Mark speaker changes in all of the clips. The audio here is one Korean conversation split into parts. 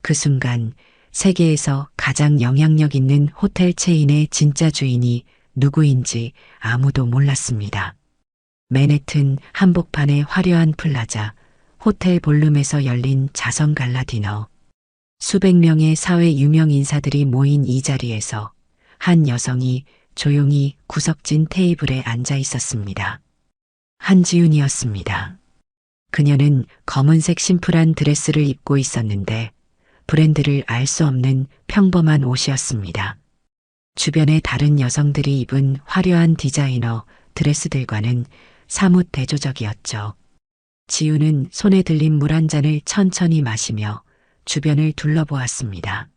Speaker 1: 그 순간 세계에서 가장 영향력 있는 호텔 체인의 진짜 주인이 누구인지 아무도 몰랐습니다. 맨해튼 한복판의 화려한 플라자, 호텔 볼룸에서 열린 자선 갈라 디너. 수백 명의 사회 유명 인사들이 모인 이 자리에서 한 여성이 조용히 구석진 테이블에 앉아 있었습니다. 한지윤이었습니다. 그녀는 검은색 심플한 드레스를 입고 있었는데 브랜드를 알 수 없는 평범한 옷이었습니다. 주변의 다른 여성들이 입은 화려한 디자이너 드레스들과는 사뭇 대조적이었죠. 지우는 손에 들린 물 한 잔을 천천히 마시며 주변을 둘러보았습니다.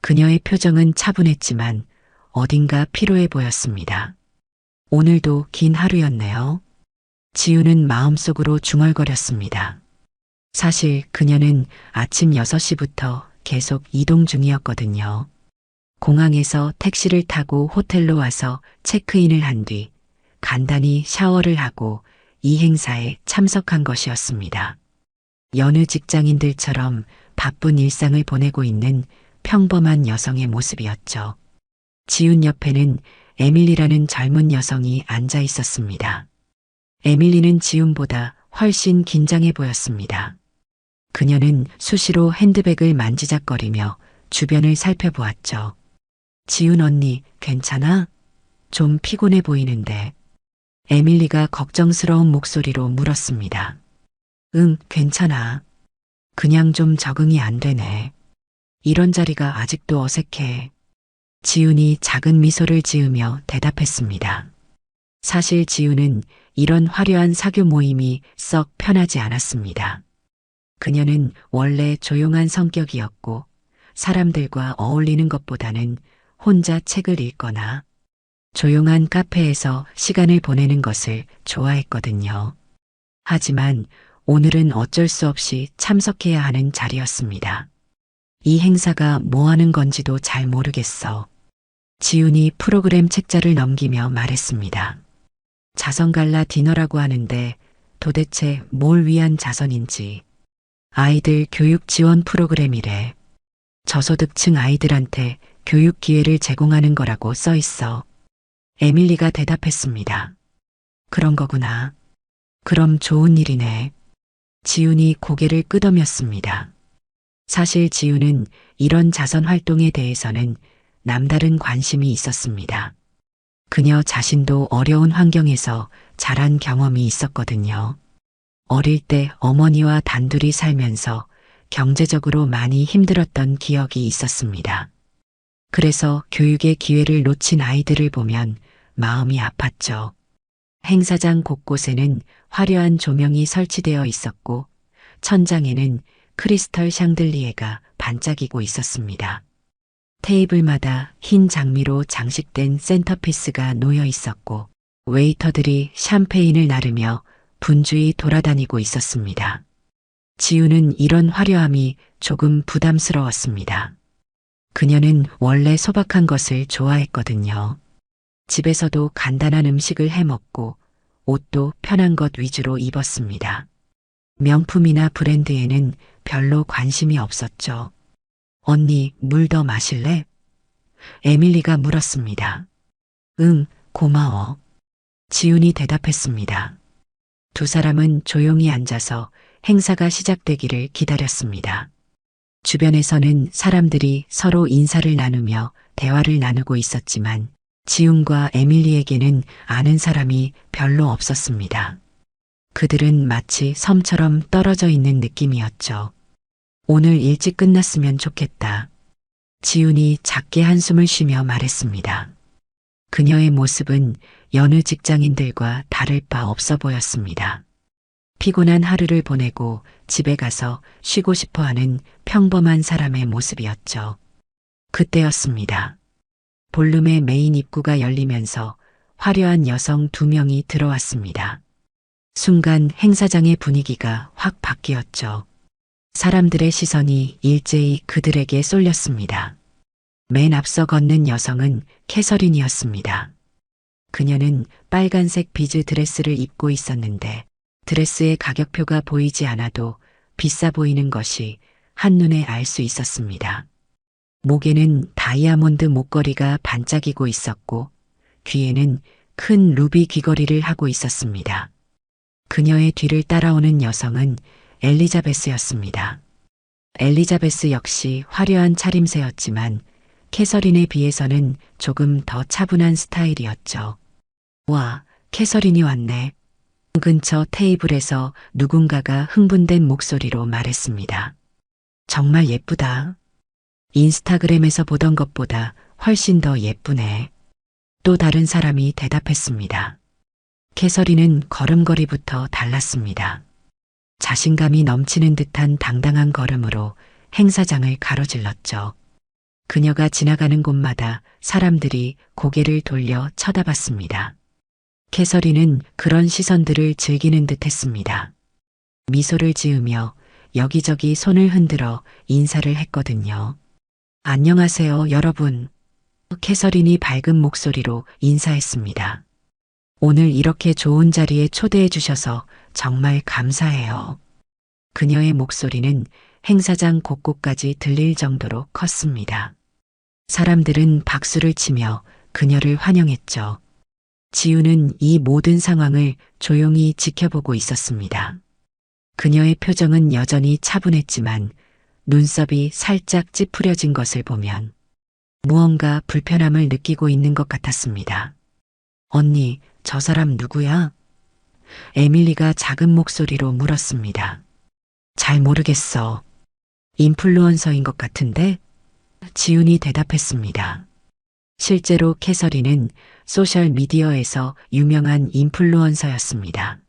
Speaker 1: 그녀의 표정은 차분했지만 어딘가 피로해 보였습니다. 오늘도 긴 하루였네요. 지우는 마음속으로 중얼거렸습니다. 사실 그녀는 아침 6시부터 계속 이동 중이었거든요. 공항에서 택시를 타고 호텔로 와서 체크인을 한 뒤 간단히 샤워를 하고 이 행사에 참석한 것이었습니다. 여느 직장인들처럼 바쁜 일상을 보내고 있는 평범한 여성의 모습이었죠. 지훈 옆에는 에밀리라는 젊은 여성이 앉아 있었습니다. 에밀리는 지훈보다 훨씬 긴장해 보였습니다. 그녀는 수시로 핸드백을 만지작거리며 주변을 살펴보았죠. 지훈 언니, 괜찮아? 좀 피곤해 보이는데. 에밀리가 걱정스러운 목소리로 물었습니다. 응, 괜찮아. 그냥 좀 적응이 안 되네. 이런 자리가 아직도 어색해. 지훈이 작은 미소를 지으며 대답했습니다. 사실 지훈은 이런 화려한 사교 모임이 썩 편하지 않았습니다. 그녀는 원래 조용한 성격이었고 사람들과 어울리는 것보다는 혼자 책을 읽거나 조용한 카페에서 시간을 보내는 것을 좋아했거든요. 하지만 오늘은 어쩔 수 없이 참석해야 하는 자리였습니다. 이 행사가 뭐 하는 건지도 잘 모르겠어. 지훈이 프로그램 책자를 넘기며 말했습니다. 자선갈라 디너라고 하는데 도대체 뭘 위한 자선인지. 아이들 교육 지원 프로그램이래. 저소득층 아이들한테 교육 기회를 제공하는 거라고 써 있어. 에밀리가 대답했습니다. 그런 거구나. 그럼 좋은 일이네. 지훈이 고개를 끄덕였습니다. 사실 지훈은 이런 자선 활동에 대해서는 남다른 관심이 있었습니다. 그녀 자신도 어려운 환경에서 자란 경험이 있었거든요. 어릴 때 어머니와 단둘이 살면서 경제적으로 많이 힘들었던 기억이 있었습니다. 그래서 교육의 기회를 놓친 아이들을 보면 마음이 아팠죠. 행사장 곳곳에는 화려한 조명이 설치되어 있었고 천장에는 크리스털 샹들리에가 반짝이고 있었습니다. 테이블마다 흰 장미로 장식된 센터피스가 놓여 있었고 웨이터들이 샴페인을 나르며 분주히 돌아다니고 있었습니다. 지우는 이런 화려함이 조금 부담스러웠습니다. 그녀는 원래 소박한 것을 좋아했거든요. 집에서도 간단한 음식을 해 먹고 옷도 편한 것 위주로 입었습니다. 명품이나 브랜드에는 별로 관심이 없었죠. 언니, 물 더 마실래? 에밀리가 물었습니다. 응, 고마워. 지훈이 대답했습니다. 두 사람은 조용히 앉아서 행사가 시작되기를 기다렸습니다. 주변에서는 사람들이 서로 인사를 나누며 대화를 나누고 있었지만 지훈과 에밀리에게는 아는 사람이 별로 없었습니다. 그들은 마치 섬처럼 떨어져 있는 느낌이었죠. 오늘 일찍 끝났으면 좋겠다. 지훈이 작게 한숨을 쉬며 말했습니다. 그녀의 모습은 여느 직장인들과 다를 바 없어 보였습니다. 피곤한 하루를 보내고 집에 가서 쉬고 싶어 하는 평범한 사람의 모습이었죠. 그때였습니다. 볼룸의 메인 입구가 열리면서 화려한 여성 2명이 들어왔습니다. 순간 행사장의 분위기가 확 바뀌었죠. 사람들의 시선이 일제히 그들에게 쏠렸습니다. 맨 앞서 걷는 여성은 캐서린이었습니다. 그녀는 빨간색 비즈 드레스를 입고 있었는데 드레스의 가격표가 보이지 않아도 비싸 보이는 것이 한눈에 알 수 있었습니다. 목에는 다이아몬드 목걸이가 반짝이고 있었고 귀에는 큰 루비 귀걸이를 하고 있었습니다. 그녀의 뒤를 따라오는 여성은 엘리자베스였습니다. 엘리자베스 역시 화려한 차림새였지만 캐서린에 비해서는 조금 더 차분한 스타일이었죠. 와, 캐서린이 왔네. 근처 테이블에서 누군가가 흥분된 목소리로 말했습니다. 정말 예쁘다. 인스타그램에서 보던 것보다 훨씬 더 예쁘네. 또 다른 사람이 대답했습니다. 캐서린은 걸음걸이부터 달랐습니다. 자신감이 넘치는 듯한 당당한 걸음으로 행사장을 가로질렀죠. 그녀가 지나가는 곳마다 사람들이 고개를 돌려 쳐다봤습니다. 캐서린은 그런 시선들을 즐기는 듯 했습니다. 미소를 지으며 여기저기 손을 흔들어 인사를 했거든요. 안녕하세요, 여러분. 캐서린이 밝은 목소리로 인사했습니다. 오늘 이렇게 좋은 자리에 초대해 주셔서 정말 감사해요. 그녀의 목소리는 행사장 곳곳까지 들릴 정도로 컸습니다. 사람들은 박수를 치며 그녀를 환영했죠. 지우는 이 모든 상황을 조용히 지켜보고 있었습니다. 그녀의 표정은 여전히 차분했지만 눈썹이 살짝 찌푸려진 것을 보면 무언가 불편함을 느끼고 있는 것 같았습니다. 언니, 저 사람 누구야? 에밀리가 작은 목소리로 물었습니다. 잘 모르겠어. 인플루언서인 것 같은데? 지훈이 대답했습니다. 실제로 캐서린은 소셜미디어에서 유명한 인플루언서였습니다.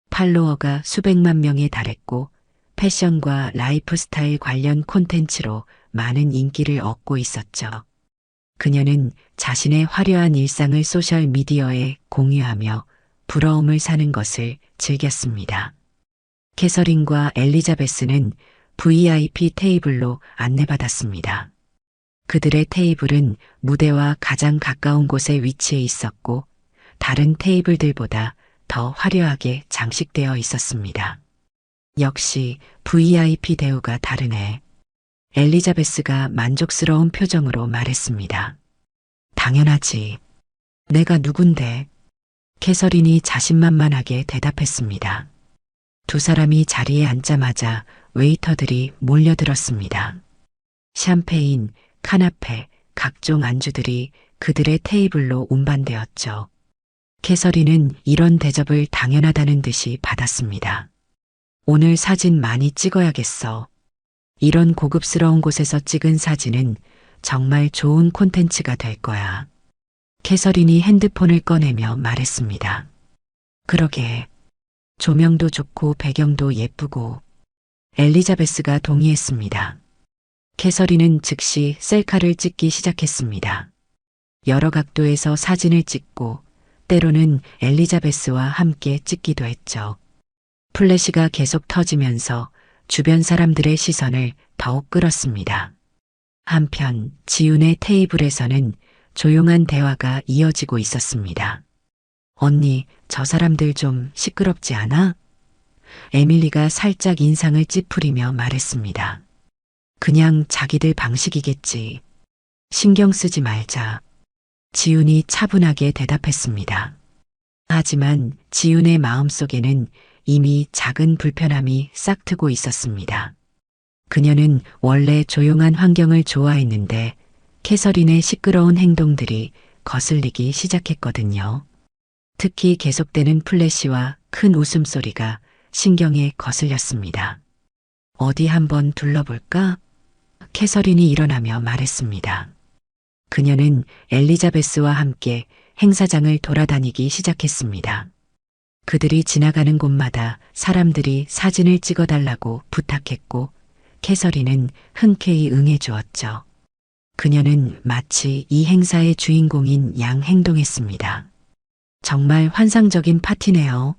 Speaker 1: 팔로워가 수백만 명에 달했고 패션과 라이프스타일 관련 콘텐츠로 많은 인기를 얻고 있었죠. 그녀는 자신의 화려한 일상을 소셜미디어에 공유하며 부러움을 사는 것을 즐겼습니다. 캐서린과 엘리자베스는 VIP 테이블로 안내받았습니다. 그들의 테이블은 무대와 가장 가까운 곳에 위치해 있었고 다른 테이블들보다 더 화려하게 장식되어 있었습니다. 역시 VIP 대우가 다르네. 엘리자베스가 만족스러운 표정으로 말했습니다. 당연하지. 내가 누군데? 캐서린이 자신만만하게 대답했습니다. 두 사람이 자리에 앉자마자 웨이터들이 몰려들었습니다. 샴페인, 카나페, 각종 안주들이 그들의 테이블로 운반되었죠. 캐서린은 이런 대접을 당연하다는 듯이 받았습니다. 오늘 사진 많이 찍어야겠어. 이런 고급스러운 곳에서 찍은 사진은 정말 좋은 콘텐츠가 될 거야. 캐서린이 핸드폰을 꺼내며 말했습니다. 그러게. 조명도 좋고 배경도 예쁘고. 엘리자베스가 동의했습니다. 캐서린은 즉시 셀카를 찍기 시작했습니다. 여러 각도에서 사진을 찍고 때로는 엘리자베스와 함께 찍기도 했죠. 플래시가 계속 터지면서 주변 사람들의 시선을 더욱 끌었습니다. 한편 지훈의 테이블에서는 조용한 대화가 이어지고 있었습니다. 언니, 저 사람들 좀 시끄럽지 않아? 에밀리가 살짝 인상을 찌푸리며 말했습니다. 그냥 자기들 방식이겠지. 신경 쓰지 말자. 지훈이 차분하게 대답했습니다. 하지만 지훈의 마음속에는 이미 작은 불편함이 싹트고 있었습니다. 그녀는 원래 조용한 환경을 좋아했는데 캐서린의 시끄러운 행동들이 거슬리기 시작했거든요. 특히 계속되는 플래시와 큰 웃음소리가 신경에 거슬렸습니다. 어디 한번 둘러볼까? 캐서린이 일어나며 말했습니다. 그녀는 엘리자베스와 함께 행사장을 돌아다니기 시작했습니다. 그들이 지나가는 곳마다 사람들이 사진을 찍어달라고 부탁했고 캐서린은 흔쾌히 응해주었죠. 그녀는 마치 이 행사의 주인공인 양 행동했습니다. 정말 환상적인 파티네요.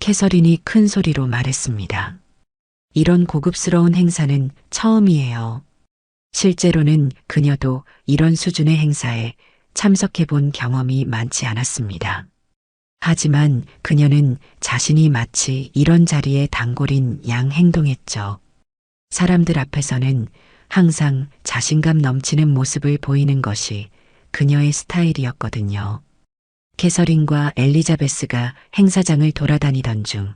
Speaker 1: 캐서린이 큰 소리로 말했습니다. 이런 고급스러운 행사는 처음이에요. 실제로는 그녀도 이런 수준의 행사에 참석해 본 경험이 많지 않았습니다. 하지만 그녀는 자신이 마치 이런 자리에 단골인 양 행동했죠. 사람들 앞에서는 항상 자신감 넘치는 모습을 보이는 것이 그녀의 스타일이었거든요. 캐서린과 엘리자베스가 행사장을 돌아다니던 중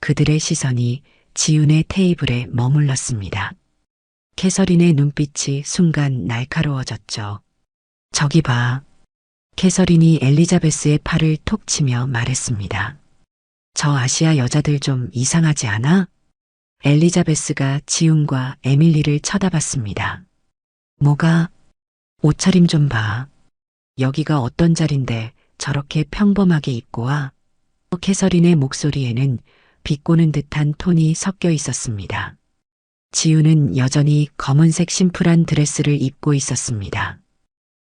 Speaker 1: 그들의 시선이 지훈의 테이블에 머물렀습니다. 캐서린의 눈빛이 순간 날카로워졌죠. 저기 봐. 캐서린이 엘리자베스의 팔을 톡 치며 말했습니다. 저 아시아 여자들 좀 이상하지 않아? 엘리자베스가 지훈과 에밀리를 쳐다봤습니다. 뭐가? 옷차림 좀 봐. 여기가 어떤 자리인데 저렇게 평범하게 입고 와? 캐서린의 목소리에는 비꼬는 듯한 톤이 섞여 있었습니다. 지훈은 여전히 검은색 심플한 드레스를 입고 있었습니다.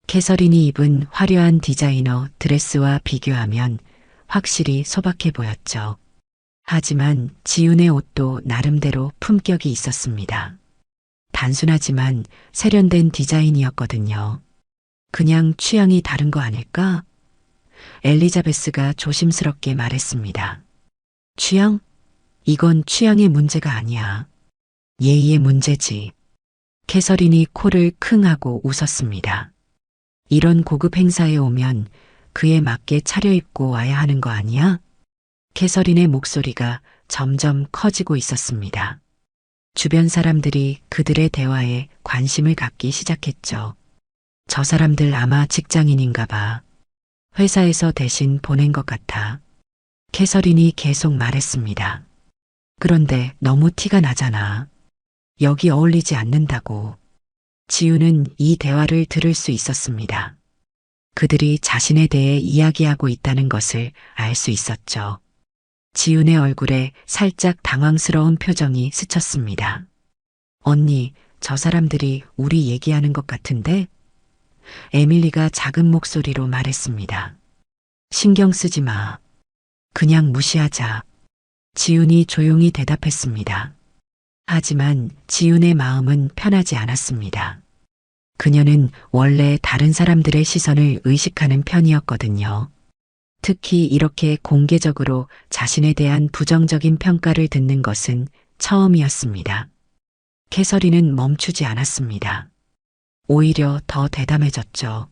Speaker 1: 캐서린이 입은 화려한 디자이너 드레스와 비교하면 확실히 소박해 보였죠. 하지만 지훈의 옷도 나름대로 품격이 있었습니다. 단순하지만 세련된 디자인이었거든요. 그냥 취향이 다른 거 아닐까? 엘리자베스가 조심스럽게 말했습니다. 취향? 이건 취향의 문제가 아니야. 예의의 문제지. 캐서린이 코를 킁 하고 웃었습니다. 이런 고급 행사에 오면 그에 맞게 차려입고 와야 하는 거 아니야? 캐서린의 목소리가 점점 커지고 있었습니다. 주변 사람들이 그들의 대화에 관심을 갖기 시작했죠. 저 사람들 아마 직장인인가 봐. 회사에서 대신 보낸 것 같아. 캐서린이 계속 말했습니다. 그런데 너무 티가 나잖아. 여기 어울리지 않는다고. 지훈은 이 대화를 들을 수 있었습니다. 그들이 자신에 대해 이야기하고 있다는 것을 알 수 있었죠. 지훈의 얼굴에 살짝 당황스러운 표정이 스쳤습니다. 언니, 저 사람들이 우리 얘기하는 것 같은데? 에밀리가 작은 목소리로 말했습니다. 신경 쓰지 마. 그냥 무시하자. 지훈이 조용히 대답했습니다. 하지만 지훈의 마음은 편하지 않았습니다. 그녀는 원래 다른 사람들의 시선을 의식하는 편이었거든요. 특히 이렇게 공개적으로 자신에 대한 부정적인 평가를 듣는 것은 처음이었습니다. 캐서린은 멈추지 않았습니다. 오히려 더 대담해졌죠.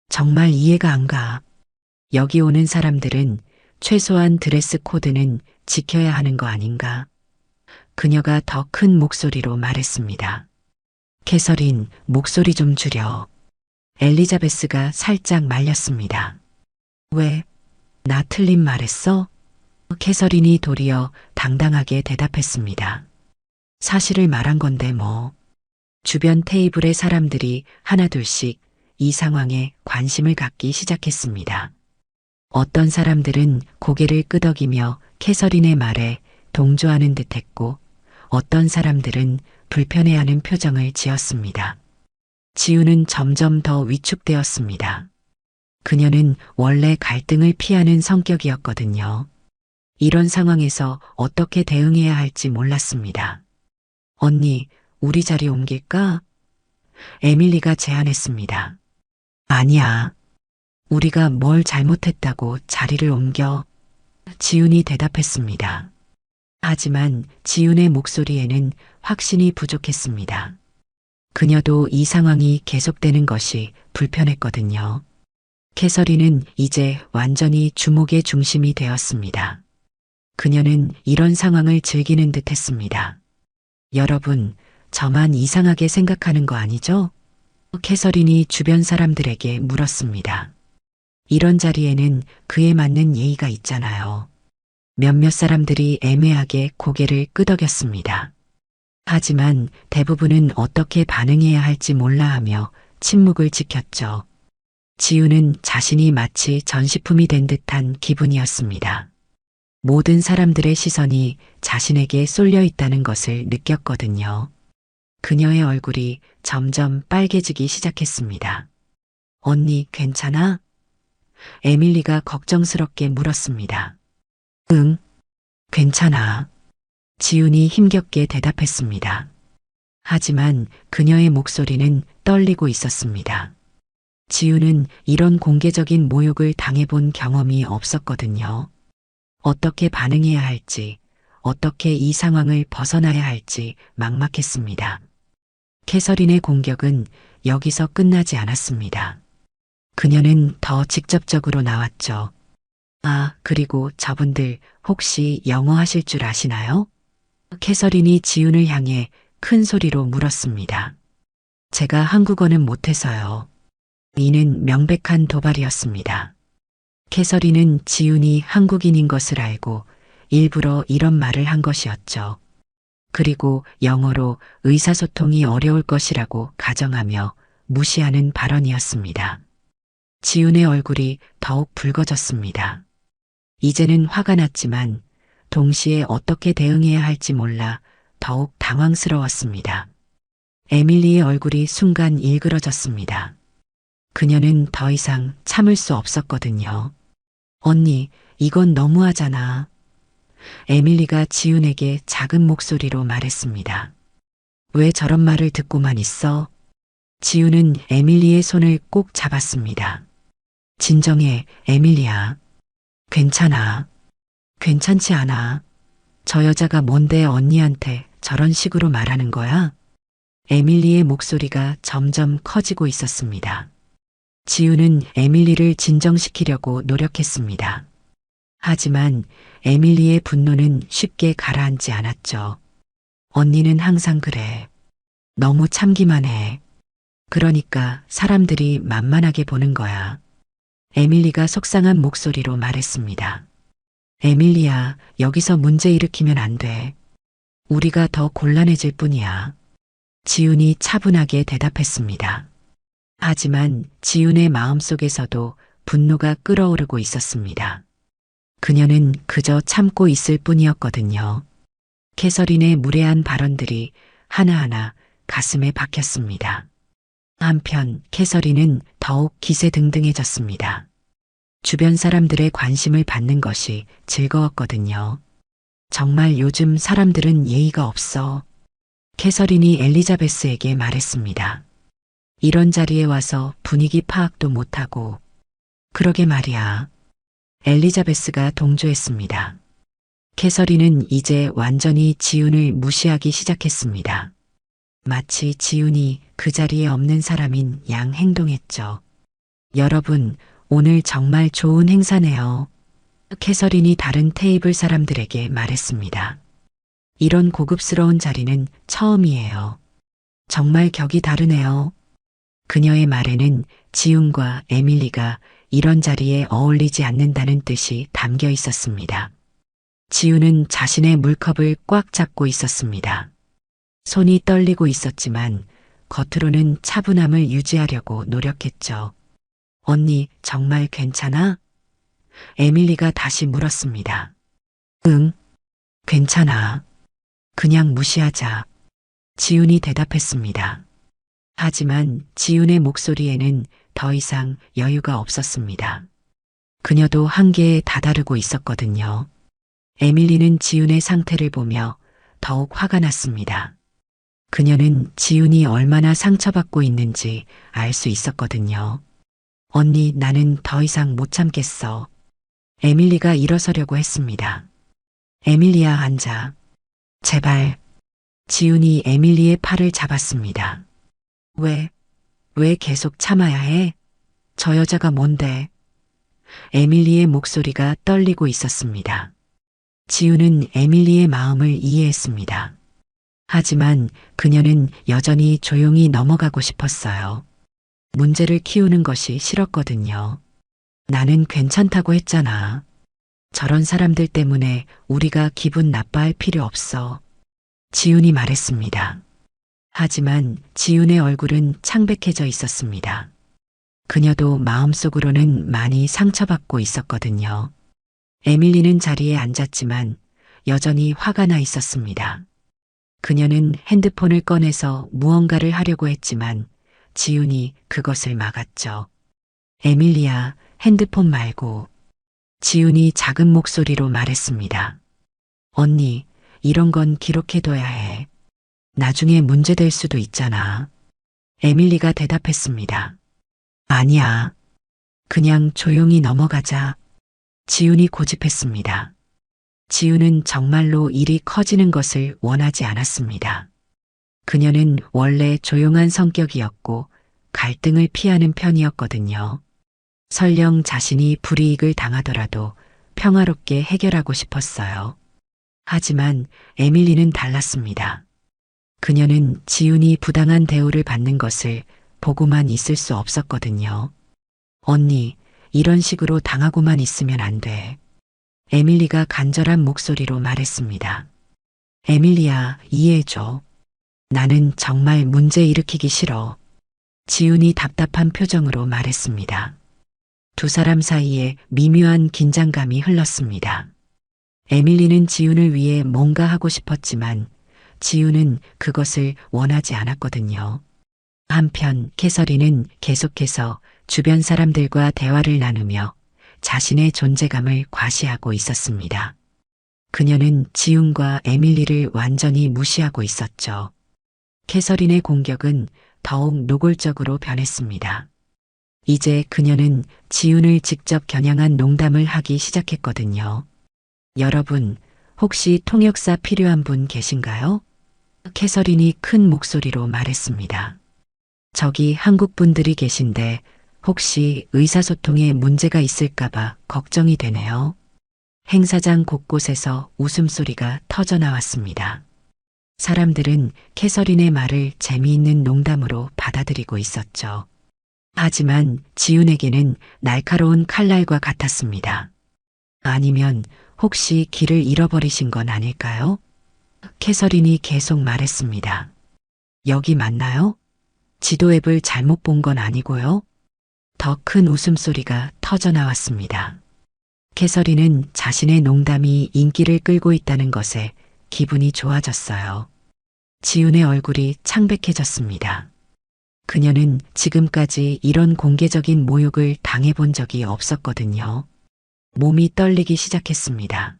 Speaker 1: 정말 이해가 안 가. 여기 오는 사람들은 최소한 드레스 코드는 지켜야 하는 거 아닌가? 그녀가 더 큰 목소리로 말했습니다. 캐서린, 목소리 좀 줄여. 엘리자베스가 살짝 말렸습니다. 왜? 나 틀린 말했어? 캐서린이 도리어 당당하게 대답했습니다. 사실을 말한 건데 뭐. 주변 테이블의 사람들이 하나둘씩 이 상황에 관심을 갖기 시작했습니다. 어떤 사람들은 고개를 끄덕이며 캐서린의 말에 동조하는 듯했고 어떤 사람들은 불편해하는 표정을 지었습니다. 지훈은 점점 더 위축되었습니다. 그녀는 원래 갈등을 피하는 성격이었거든요. 이런 상황에서 어떻게 대응해야 할지 몰랐습니다. 언니, 우리 자리 옮길까? 에밀리가 제안했습니다. 아니야. 우리가 뭘 잘못했다고 자리를 옮겨? 지훈이 대답했습니다. 하지만 지훈의 목소리에는 확신이 부족했습니다. 그녀도 이 상황이 계속되는 것이 불편했거든요. 캐서린은 이제 완전히 주목의 중심이 되었습니다. 그녀는 이런 상황을 즐기는 듯 했습니다. 여러분, 저만 이상하게 생각하는 거 아니죠? 캐서린이 주변 사람들에게 물었습니다. 이런 자리에는 그에 맞는 예의가 있잖아요. 몇몇 사람들이 애매하게 고개를 끄덕였습니다. 하지만 대부분은 어떻게 반응해야 할지 몰라 하며 침묵을 지켰죠. 지훈은 자신이 마치 전시품이 된 듯한 기분이었습니다. 모든 사람들의 시선이 자신에게 쏠려 있다는 것을 느꼈거든요. 그녀의 얼굴이 점점 빨개지기 시작했습니다. 언니, 괜찮아? 에밀리가 걱정스럽게 물었습니다. 응, 괜찮아. 지훈이 힘겹게 대답했습니다. 하지만 그녀의 목소리는 떨리고 있었습니다. 지훈은 이런 공개적인 모욕을 당해본 경험이 없었거든요. 어떻게 반응해야 할지, 어떻게 이 상황을 벗어나야 할지 막막했습니다. 캐서린의 공격은 여기서 끝나지 않았습니다. 그녀는 더 직접적으로 나왔죠. 아, 그리고 저분들 혹시 영어 하실 줄 아시나요? 캐서린이 지훈을 향해 큰 소리로 물었습니다. 제가 한국어는 못해서요. 이는 명백한 도발이었습니다. 캐서린은 지훈이 한국인인 것을 알고 일부러 이런 말을 한 것이었죠. 그리고 영어로 의사소통이 어려울 것이라고 가정하며 무시하는 발언이었습니다. 지훈의 얼굴이 더욱 붉어졌습니다. 이제는 화가 났지만 동시에 어떻게 대응해야 할지 몰라 더욱 당황스러웠습니다. 에밀리의 얼굴이 순간 일그러졌습니다. 그녀는 더 이상 참을 수 없었거든요. 언니, 이건 너무하잖아. 에밀리가 지훈에게 작은 목소리로 말했습니다. 왜 저런 말을 듣고만 있어? 지훈은 에밀리의 손을 꼭 잡았습니다. 진정해, 에밀리야. 괜찮아. 괜찮지 않아. 저 여자가 뭔데 언니한테 저런 식으로 말하는 거야? 에밀리의 목소리가 점점 커지고 있었습니다. 지훈은 에밀리를 진정시키려고 노력했습니다. 하지만 에밀리의 분노는 쉽게 가라앉지 않았죠. 언니는 항상 그래. 너무 참기만 해. 그러니까 사람들이 만만하게 보는 거야. 에밀리가 속상한 목소리로 말했습니다. 에밀리야, 여기서 문제 일으키면 안 돼. 우리가 더 곤란해질 뿐이야. 지훈이 차분하게 대답했습니다. 하지만 지훈의 마음속에서도 분노가 끓어오르고 있었습니다. 그녀는 그저 참고 있을 뿐이었거든요. 캐서린의 무례한 발언들이 하나하나 가슴에 박혔습니다. 한편 캐서린은 더욱 기세등등해졌습니다. 주변 사람들의 관심을 받는 것이 즐거웠거든요. 정말 요즘 사람들은 예의가 없어. 캐서린이 엘리자베스에게 말했습니다. 이런 자리에 와서 분위기 파악도 못하고. 그러게 말이야. 엘리자베스가 동조했습니다. 캐서린은 이제 완전히 지훈을 무시하기 시작했습니다. 마치 지훈이 그 자리에 없는 사람인 양 행동했죠. 여러분, 오늘 정말 좋은 행사네요. 캐서린이 다른 테이블 사람들에게 말했습니다. 이런 고급스러운 자리는 처음이에요. 정말 격이 다르네요. 그녀의 말에는 지훈과 에밀리가 이런 자리에 어울리지 않는다는 뜻이 담겨 있었습니다. 지훈은 자신의 물컵을 꽉 잡고 있었습니다. 손이 떨리고 있었지만 겉으로는 차분함을 유지하려고 노력했죠. 언니, 정말 괜찮아? 에밀리가 다시 물었습니다. 응, 괜찮아. 그냥 무시하자. 지훈이 대답했습니다. 하지만 지훈의 목소리에는 더 이상 여유가 없었습니다. 그녀도 한계에 다다르고 있었거든요. 에밀리는 지훈의 상태를 보며 더욱 화가 났습니다. 그녀는 지훈이 얼마나 상처받고 있는지 알 수 있었거든요. 언니, 나는 더 이상 못 참겠어. 에밀리가 일어서려고 했습니다. 에밀리야, 앉아. 제발. 지훈이 에밀리의 팔을 잡았습니다. 왜 계속 참아야 해? 저 여자가 뭔데? 에밀리의 목소리가 떨리고 있었습니다. 지훈은 에밀리의 마음을 이해했습니다. 하지만 그녀는 여전히 조용히 넘어가고 싶었어요. 문제를 키우는 것이 싫었거든요. 나는 괜찮다고 했잖아. 저런 사람들 때문에 우리가 기분 나빠할 필요 없어. 지훈이 말했습니다. 하지만 지훈의 얼굴은 창백해져 있었습니다. 그녀도 마음속으로는 많이 상처받고 있었거든요. 에밀리는 자리에 앉았지만 여전히 화가 나 있었습니다. 그녀는 핸드폰을 꺼내서 무언가를 하려고 했지만 지훈이 그것을 막았죠. 에밀리야, 핸드폰 말고. 지훈이 작은 목소리로 말했습니다. 언니, 이런 건 기록해둬야 해. 나중에 문제될 수도 있잖아. 에밀리가 대답했습니다. 아니야. 그냥 조용히 넘어가자. 지훈이 고집했습니다. 지우는 정말로 일이 커지는 것을 원하지 않았습니다. 그녀는 원래 조용한 성격이었고 갈등을 피하는 편이었거든요. 설령 자신이 불이익을 당하더라도 평화롭게 해결하고 싶었어요. 하지만 에밀리는 달랐습니다. 그녀는 지훈이 부당한 대우를 받는 것을 보고만 있을 수 없었거든요. 언니, 이런 식으로 당하고만 있으면 안 돼. 에밀리가 간절한 목소리로 말했습니다. 에밀리야, 이해해줘. 나는 정말 문제 일으키기 싫어. 지훈이 답답한 표정으로 말했습니다. 두 사람 사이에 미묘한 긴장감이 흘렀습니다. 에밀리는 지훈을 위해 뭔가 하고 싶었지만 지훈은 그것을 원하지 않았거든요. 한편 캐서린은 계속해서 주변 사람들과 대화를 나누며 자신의 존재감을 과시하고 있었습니다. 그녀는 지훈과 에밀리를 완전히 무시하고 있었죠. 캐서린의 공격은 더욱 노골적으로 변했습니다. 이제 그녀는 지훈을 직접 겨냥한 농담을 하기 시작했거든요. 여러분, 혹시 통역사 필요한 분 계신가요? 캐서린이 큰 목소리로 말했습니다. 저기 한국 분들이 계신데 혹시 의사소통에 문제가 있을까봐 걱정이 되네요. 행사장 곳곳에서 웃음소리가 터져 나왔습니다. 사람들은 캐서린의 말을 재미있는 농담으로 받아들이고 있었죠. 하지만 지훈에게는 날카로운 칼날과 같았습니다. 아니면 혹시 길을 잃어버리신 건 아닐까요? 캐서린이 계속 말했습니다. 여기 맞나요? 지도 앱을 잘못 본 건 아니고요. 더 큰 웃음소리가 터져 나왔습니다. 캐서린은 자신의 농담이 인기를 끌고 있다는 것에 기분이 좋아졌어요. 지훈의 얼굴이 창백해졌습니다. 그녀는 지금까지 이런 공개적인 모욕을 당해본 적이 없었거든요. 몸이 떨리기 시작했습니다.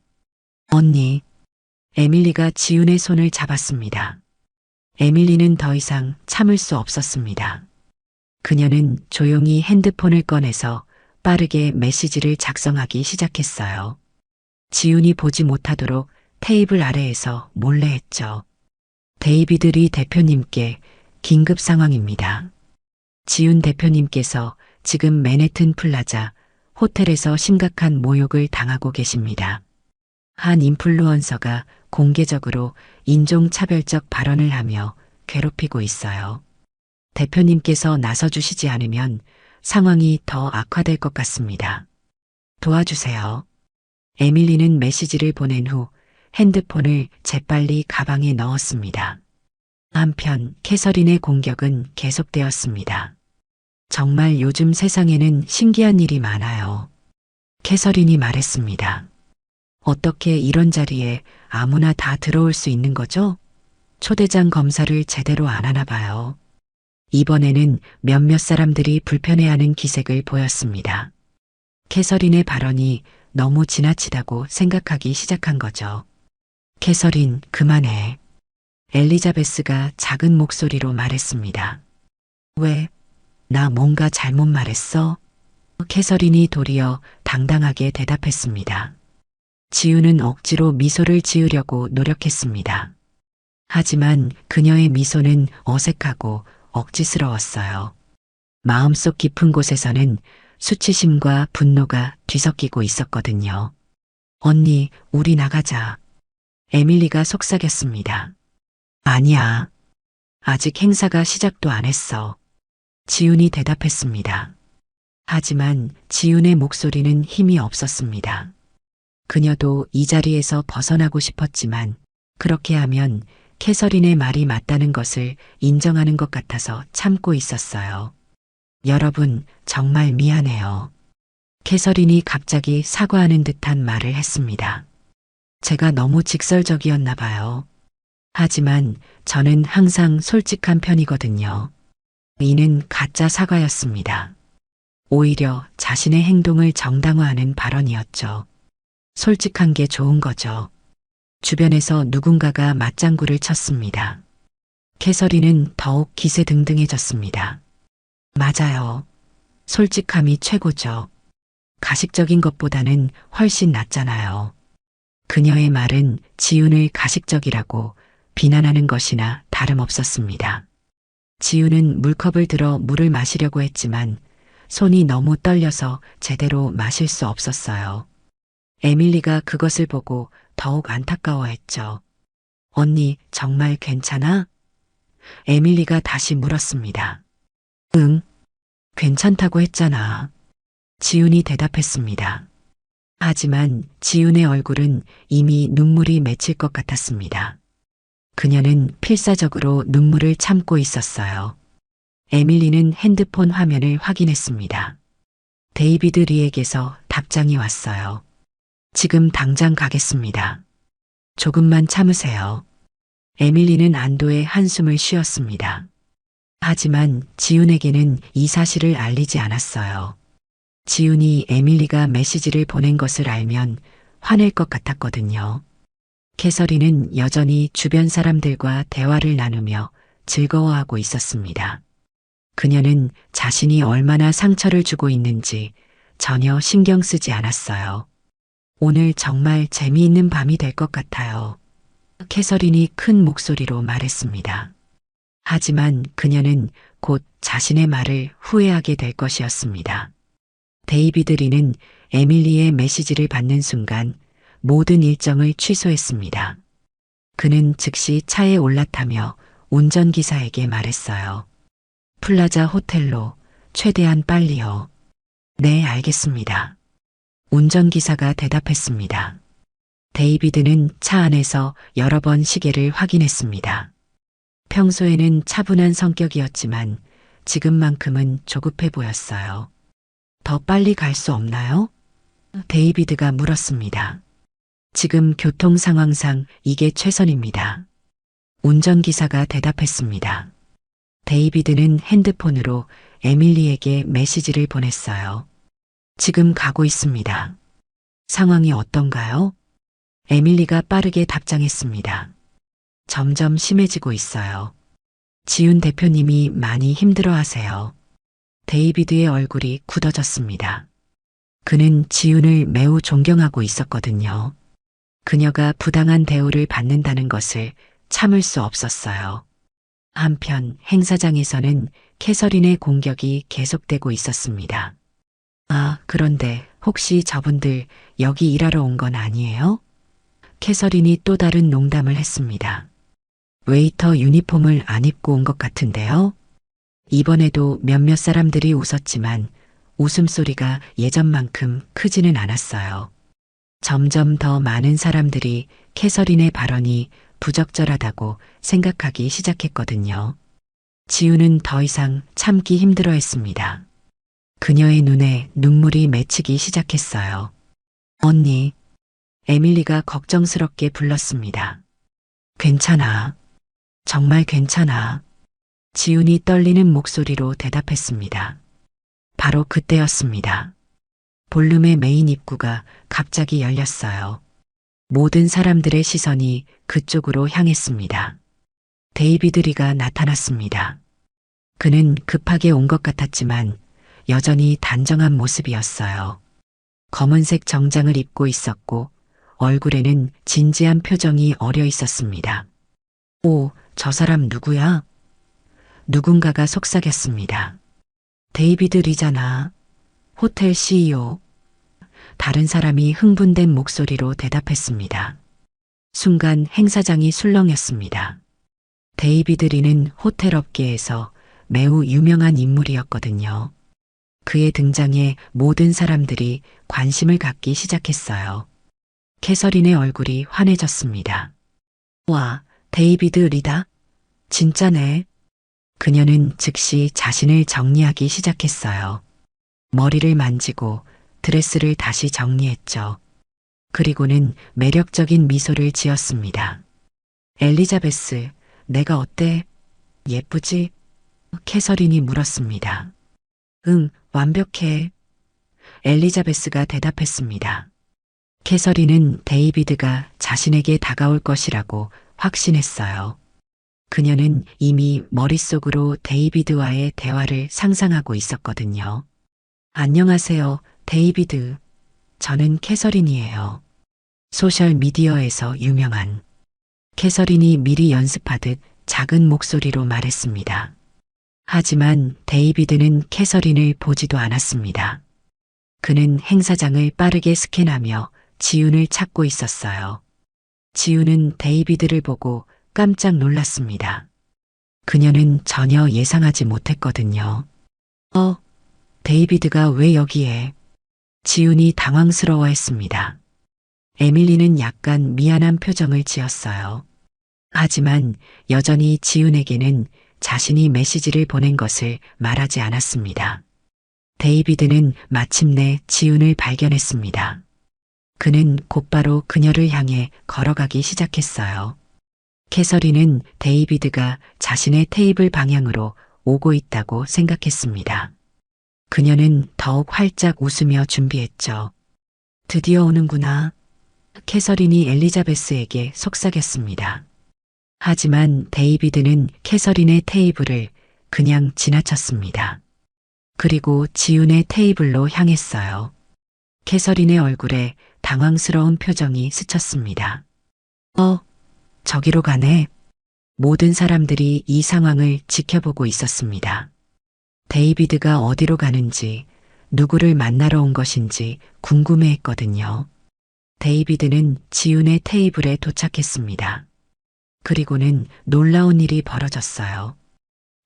Speaker 1: 언니, 에밀리가 지훈의 손을 잡았습니다. 에밀리는 더 이상 참을 수 없었습니다. 그녀는 조용히 핸드폰을 꺼내서 빠르게 메시지를 작성하기 시작했어요. 지훈이 보지 못하도록 테이블 아래에서 몰래 했죠. 데이비드 리 대표님께 긴급 상황입니다. 지훈 대표님께서 지금 맨해튼 플라자 호텔에서 심각한 모욕을 당하고 계십니다. 한 인플루언서가 공개적으로 인종차별적 발언을 하며 괴롭히고 있어요. 대표님께서 나서주시지 않으면 상황이 더 악화될 것 같습니다. 도와주세요. 에밀리는 메시지를 보낸 후 핸드폰을 재빨리 가방에 넣었습니다. 한편 캐서린의 공격은 계속되었습니다. 정말 요즘 세상에는 신기한 일이 많아요. 캐서린이 말했습니다. 어떻게 이런 자리에 아무나 다 들어올 수 있는 거죠? 초대장 검사를 제대로 안 하나 봐요. 이번에는 몇몇 사람들이 불편해하는 기색을 보였습니다. 캐서린의 발언이 너무 지나치다고 생각하기 시작한 거죠. 캐서린, 그만해. 엘리자베스가 작은 목소리로 말했습니다. 왜? 나 뭔가 잘못 말했어? 캐서린이 도리어 당당하게 대답했습니다. 지훈은 억지로 미소를 지으려고 노력했습니다. 하지만 그녀의 미소는 어색하고 억지스러웠어요. 마음속 깊은 곳에서는 수치심과 분노가 뒤섞이고 있었거든요. 언니, 우리 나가자. 에밀리가 속삭였습니다. 아니야. 아직 행사가 시작도 안 했어. 지훈이 대답했습니다. 하지만 지훈의 목소리는 힘이 없었습니다. 그녀도 이 자리에서 벗어나고 싶었지만 그렇게 하면 캐서린의 말이 맞다는 것을 인정하는 것 같아서 참고 있었어요. 여러분, 정말 미안해요. 캐서린이 갑자기 사과하는 듯한 말을 했습니다. 제가 너무 직설적이었나 봐요. 하지만 저는 항상 솔직한 편이거든요. 이는 가짜 사과였습니다. 오히려 자신의 행동을 정당화하는 발언이었죠. 솔직한 게 좋은 거죠. 주변에서 누군가가 맞장구를 쳤습니다. 캐서린은 더욱 기세등등해졌습니다. 맞아요. 솔직함이 최고죠. 가식적인 것보다는 훨씬 낫잖아요. 그녀의 말은 지훈을 가식적이라고 비난하는 것이나 다름없었습니다. 지훈은 물컵을 들어 물을 마시려고 했지만 손이 너무 떨려서 제대로 마실 수 없었어요. 에밀리가 그것을 보고 더욱 안타까워했죠. 언니, 정말 괜찮아? 에밀리가 다시 물었습니다. 응, 괜찮다고 했잖아. 지훈이 대답했습니다. 하지만 지훈의 얼굴은 이미 눈물이 맺힐 것 같았습니다. 그녀는 필사적으로 눈물을 참고 있었어요. 에밀리는 핸드폰 화면을 확인했습니다. 데이비드 리에게서 답장이 왔어요. 지금 당장 가겠습니다. 조금만 참으세요. 에밀리는 안도의 한숨을 쉬었습니다. 하지만 지훈에게는 이 사실을 알리지 않았어요. 지훈이 에밀리가 메시지를 보낸 것을 알면 화낼 것 같았거든요. 캐서린은 여전히 주변 사람들과 대화를 나누며 즐거워하고 있었습니다. 그녀는 자신이 얼마나 상처를 주고 있는지 전혀 신경 쓰지 않았어요. 오늘 정말 재미있는 밤이 될 것 같아요. 캐서린이 큰 목소리로 말했습니다. 하지만 그녀는 곧 자신의 말을 후회하게 될 것이었습니다. 데이비드 리는 에밀리의 메시지를 받는 순간 모든 일정을 취소했습니다. 그는 즉시 차에 올라타며 운전기사에게 말했어요. 플라자 호텔로 최대한 빨리요. 네, 알겠습니다. 운전기사가 대답했습니다. 데이비드는 차 안에서 여러 번 시계를 확인했습니다. 평소에는 차분한 성격이었지만 지금만큼은 조급해 보였어요. 더 빨리 갈 수 없나요? 데이비드가 물었습니다. 지금 교통 상황상 이게 최선입니다. 운전기사가 대답했습니다. 데이비드는 핸드폰으로 에밀리에게 메시지를 보냈어요. 지금 가고 있습니다. 상황이 어떤가요? 에밀리가 빠르게 답장했습니다. 점점 심해지고 있어요. 지훈 대표님이 많이 힘들어하세요. 데이비드의 얼굴이 굳어졌습니다. 그는 지훈을 매우 존경하고 있었거든요. 그녀가 부당한 대우를 받는다는 것을 참을 수 없었어요. 한편 행사장에서는 캐서린의 공격이 계속되고 있었습니다. 아, 그런데 혹시 저분들 여기 일하러 온 건 아니에요? 캐서린이 또 다른 농담을 했습니다. 웨이터 유니폼을 안 입고 온 것 같은데요? 이번에도 몇몇 사람들이 웃었지만 웃음소리가 예전만큼 크지는 않았어요. 점점 더 많은 사람들이 캐서린의 발언이 부적절하다고 생각하기 시작했거든요. 지훈은 더 이상 참기 힘들어했습니다. 그녀의 눈에 눈물이 맺히기 시작했어요. 언니, 에밀리가 걱정스럽게 불렀습니다. 괜찮아. 정말 괜찮아. 지훈이 떨리는 목소리로 대답했습니다. 바로 그때였습니다. 볼룸의 메인 입구가 갑자기 열렸어요. 모든 사람들의 시선이 그쪽으로 향했습니다. 데이비드 리가 나타났습니다. 그는 급하게 온 것 같았지만 여전히 단정한 모습이었어요. 검은색 정장을 입고 있었고 얼굴에는 진지한 표정이 어려 있었습니다. 오, 저 사람 누구야? 누군가가 속삭였습니다. 데이비드 리잖아. 호텔 CEO. 다른 사람이 흥분된 목소리로 대답했습니다. 순간 행사장이 술렁였습니다. 데이비드 리는 호텔 업계에서 매우 유명한 인물이었거든요. 그의 등장에 모든 사람들이 관심을 갖기 시작했어요. 캐서린의 얼굴이 환해졌습니다. 와, 데이비드 리다? 진짜네. 그녀는 즉시 자신을 정리하기 시작했어요. 머리를 만지고 드레스를 다시 정리했죠. 그리고는 매력적인 미소를 지었습니다. 엘리자베스, 내가 어때? 예쁘지? 캐서린이 물었습니다. 응, 완벽해. 엘리자베스가 대답했습니다. 캐서린은 데이비드가 자신에게 다가올 것이라고 확신했어요. 그녀는 이미 머릿속으로 데이비드와의 대화를 상상하고 있었거든요. 안녕하세요, 데이비드. 저는 캐서린이에요. 소셜미디어에서 유명한 캐서린이 미리 연습하듯 작은 목소리로 말했습니다. 하지만 데이비드는 캐서린을 보지도 않았습니다. 그는 행사장을 빠르게 스캔하며 지훈을 찾고 있었어요. 지훈은 데이비드를 보고 깜짝 놀랐습니다. 그녀는 전혀 예상하지 못했거든요. 데이비드가 왜 여기에? 지훈이 당황스러워했습니다. 에밀리는 약간 미안한 표정을 지었어요. 하지만 여전히 지훈에게는 자신이 메시지를 보낸 것을 말하지 않았습니다. 데이비드는 마침내 지훈을 발견했습니다. 그는 곧바로 그녀를 향해 걸어가기 시작했어요. 캐서린은 데이비드가 자신의 테이블 방향으로 오고 있다고 생각했습니다. 그녀는 더욱 활짝 웃으며 준비했죠. 드디어 오는구나. 캐서린이 엘리자베스에게 속삭였습니다. 하지만 데이비드는 캐서린의 테이블을 그냥 지나쳤습니다. 그리고 지훈의 테이블로 향했어요. 캐서린의 얼굴에 당황스러운 표정이 스쳤습니다. 저기로 가네. 모든 사람들이 이 상황을 지켜보고 있었습니다. 데이비드가 어디로 가는지, 누구를 만나러 온 것인지 궁금해했거든요. 데이비드는 지훈의 테이블에 도착했습니다. 그리고는 놀라운 일이 벌어졌어요.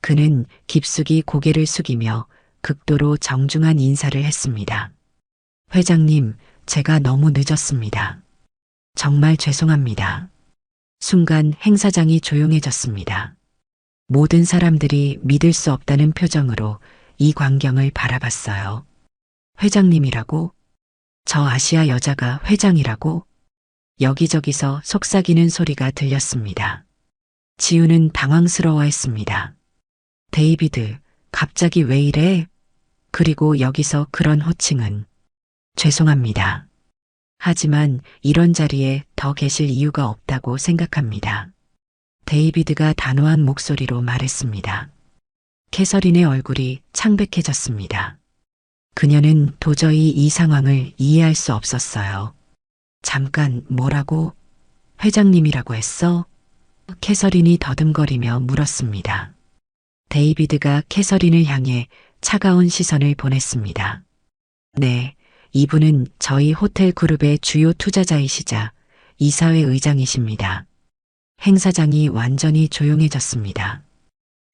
Speaker 1: 그는 깊숙이 고개를 숙이며 극도로 정중한 인사를 했습니다. 회장님, 제가 너무 늦었습니다. 정말 죄송합니다. 순간 행사장이 조용해졌습니다. 모든 사람들이 믿을 수 없다는 표정으로 이 광경을 바라봤어요. 회장님이라고? 저 아시아 여자가 회장이라고? 여기저기서 속삭이는 소리가 들렸습니다. 지훈은 당황스러워했습니다. 데이비드, 갑자기 왜 이래? 그리고 여기서 그런 호칭은? 죄송합니다. 하지만 이런 자리에 더 계실 이유가 없다고 생각합니다. 데이비드가 단호한 목소리로 말했습니다. 캐서린의 얼굴이 창백해졌습니다. 그녀는 도저히 이 상황을 이해할 수 없었어요. 잠깐, 뭐라고? 회장님이라고 했어? 캐서린이 더듬거리며 물었습니다. 데이비드가 캐서린을 향해 차가운 시선을 보냈습니다. 네, 이분은 저희 호텔 그룹의 주요 투자자이시자 이사회 의장이십니다. 행사장이 완전히 조용해졌습니다.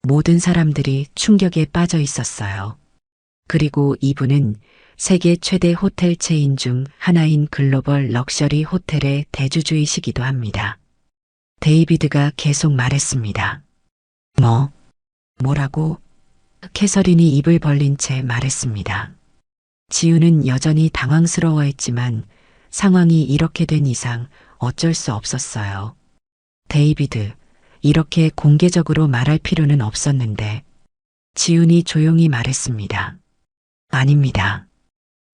Speaker 1: 모든 사람들이 충격에 빠져 있었어요. 그리고 이분은 세계 최대 호텔 체인 중 하나인 글로벌 럭셔리 호텔의 대주주이시기도 합니다. 데이비드가 계속 말했습니다. 뭐라고? 캐서린이 입을 벌린 채 말했습니다. 지훈은 여전히 당황스러워했지만 상황이 이렇게 된 이상 어쩔 수 없었어요. 데이비드, 이렇게 공개적으로 말할 필요는 없었는데. 지훈이 조용히 말했습니다. 아닙니다.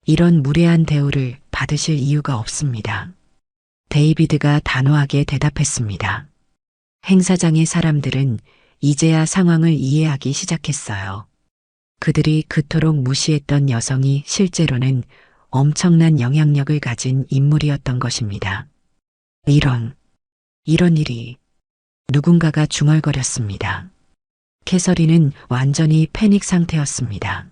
Speaker 1: 이런 무례한 대우를 받으실 이유가 없습니다. 데이비드가 단호하게 대답했습니다. 행사장의 사람들은 이제야 상황을 이해하기 시작했어요. 그들이 그토록 무시했던 여성이 실제로는 엄청난 영향력을 가진 인물이었던 것입니다. 이런 일이. 누군가가 중얼거렸습니다. 캐서린은 완전히 패닉 상태였습니다.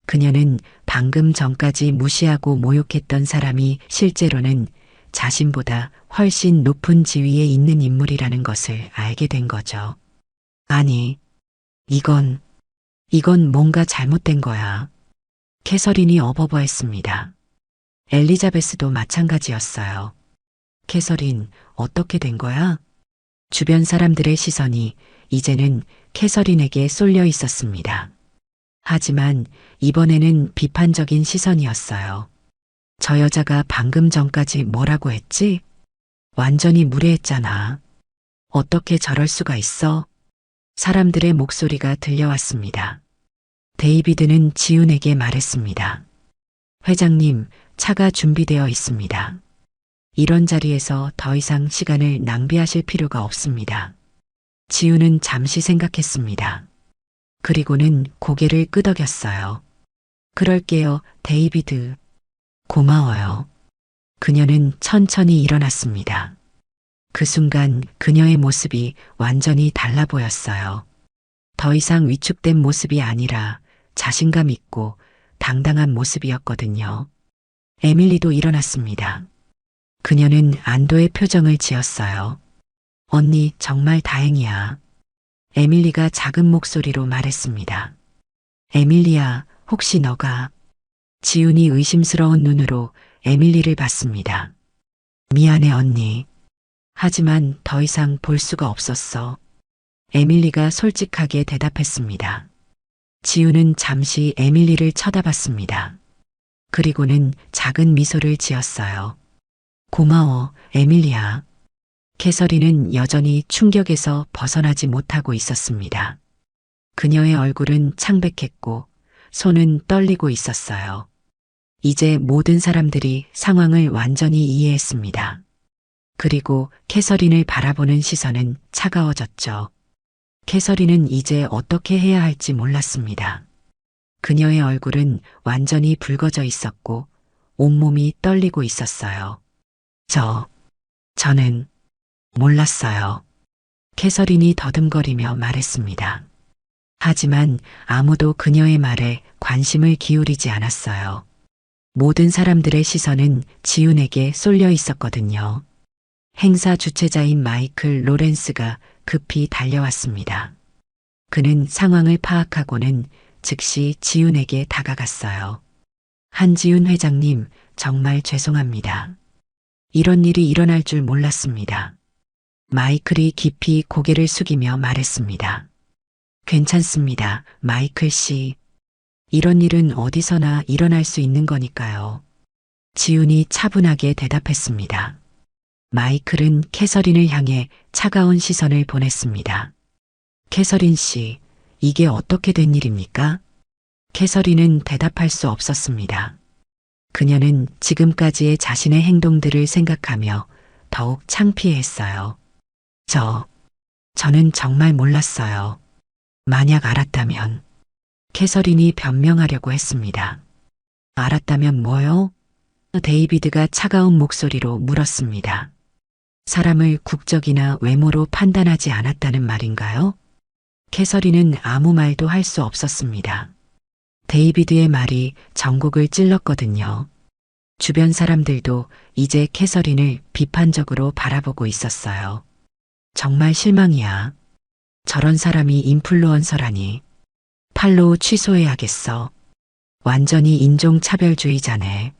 Speaker 1: 그녀는 방금 전까지 무시하고 모욕했던 사람이 실제로는 자신보다 훨씬 높은 지위에 있는 인물이라는 것을 알게 된 거죠. 아니, 이건 뭔가 잘못된 거야. 캐서린이 어버버했습니다. 엘리자베스도 마찬가지였어요. 캐서린, 어떻게 된 거야? 주변 사람들의 시선이 이제는 캐서린에게 쏠려 있었습니다. 하지만 이번에는 비판적인 시선이었어요. 저 여자가 방금 전까지 뭐라고 했지? 완전히 무례했잖아. 어떻게 저럴 수가 있어? 사람들의 목소리가 들려왔습니다. 데이비드는 지훈에게 말했습니다. 회장님, 차가 준비되어 있습니다. 이런 자리에서 더 이상 시간을 낭비하실 필요가 없습니다. 지훈은 잠시 생각했습니다. 그리고는 고개를 끄덕였어요. 그럴게요, 데이비드. 고마워요. 그녀는 천천히 일어났습니다. 그 순간 그녀의 모습이 완전히 달라 보였어요. 더 이상 위축된 모습이 아니라 자신감 있고 당당한 모습이었거든요. 에밀리도 일어났습니다. 그녀는 안도의 표정을 지었어요. 언니, 정말 다행이야. 에밀리가 작은 목소리로 말했습니다. 에밀리야, 혹시 너가... 지훈이 의심스러운 눈으로 에밀리를 봤습니다. 미안해, 언니. 하지만 더 이상 볼 수가 없었어. 에밀리가 솔직하게 대답했습니다. 지훈은 잠시 에밀리를 쳐다봤습니다. 그리고는 작은 미소를 지었어요. 고마워, 에밀리야. 캐서린은 여전히 충격에서 벗어나지 못하고 있었습니다. 그녀의 얼굴은 창백했고 손은 떨리고 있었어요. 이제 모든 사람들이 상황을 완전히 이해했습니다. 그리고 캐서린을 바라보는 시선은 차가워졌죠. 캐서린은 이제 어떻게 해야 할지 몰랐습니다. 그녀의 얼굴은 완전히 붉어져 있었고 온몸이 떨리고 있었어요. 저는 몰랐어요. 캐서린이 더듬거리며 말했습니다. 하지만 아무도 그녀의 말에 관심을 기울이지 않았어요. 모든 사람들의 시선은 지훈에게 쏠려 있었거든요. 행사 주최자인 마이클 로렌스가 급히 달려왔습니다. 그는 상황을 파악하고는 즉시 지훈에게 다가갔어요. 한지훈 회장님, 정말 죄송합니다. 이런 일이 일어날 줄 몰랐습니다. 마이클이 깊이 고개를 숙이며 말했습니다. 괜찮습니다, 마이클 씨. 이런 일은 어디서나 일어날 수 있는 거니까요. 지훈이 차분하게 대답했습니다. 마이클은 캐서린을 향해 차가운 시선을 보냈습니다. 캐서린 씨, 이게 어떻게 된 일입니까? 캐서린은 대답할 수 없었습니다. 그녀는 지금까지의 자신의 행동들을 생각하며 더욱 창피했어요. 저는 정말 몰랐어요. 만약 알았다면... 캐서린이 변명하려고 했습니다. 알았다면 뭐요? 데이비드가 차가운 목소리로 물었습니다. 사람을 국적이나 외모로 판단하지 않았다는 말인가요? 캐서린은 아무 말도 할 수 없었습니다. 데이비드의 말이 전곡을 찔렀거든요. 주변 사람들도 이제 캐서린을 비판적으로 바라보고 있었어요. 정말 실망이야. 저런 사람이 인플루언서라니. 팔로우 취소해야겠어. 완전히 인종차별주의자네.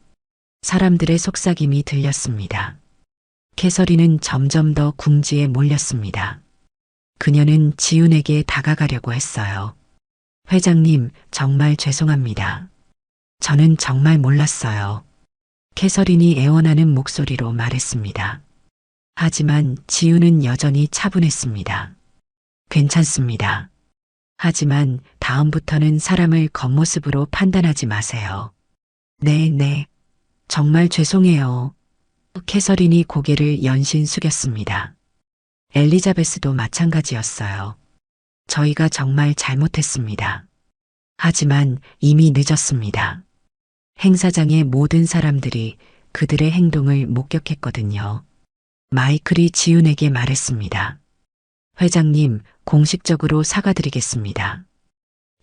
Speaker 1: 사람들의 속삭임이 들렸습니다. 캐서린은 점점 더 궁지에 몰렸습니다. 그녀는 지훈에게 다가가려고 했어요. 회장님, 정말 죄송합니다. 저는 정말 몰랐어요. 캐서린이 애원하는 목소리로 말했습니다. 하지만 지훈은 여전히 차분했습니다. 괜찮습니다. 하지만 다음부터는 사람을 겉모습으로 판단하지 마세요. 네. 정말 죄송해요. 캐서린이 고개를 연신 숙였습니다. 엘리자베스도 마찬가지였어요. 저희가 정말 잘못했습니다. 하지만 이미 늦었습니다. 행사장의 모든 사람들이 그들의 행동을 목격했거든요. 마이클이 지훈에게 말했습니다. 회장님, 공식적으로 사과드리겠습니다.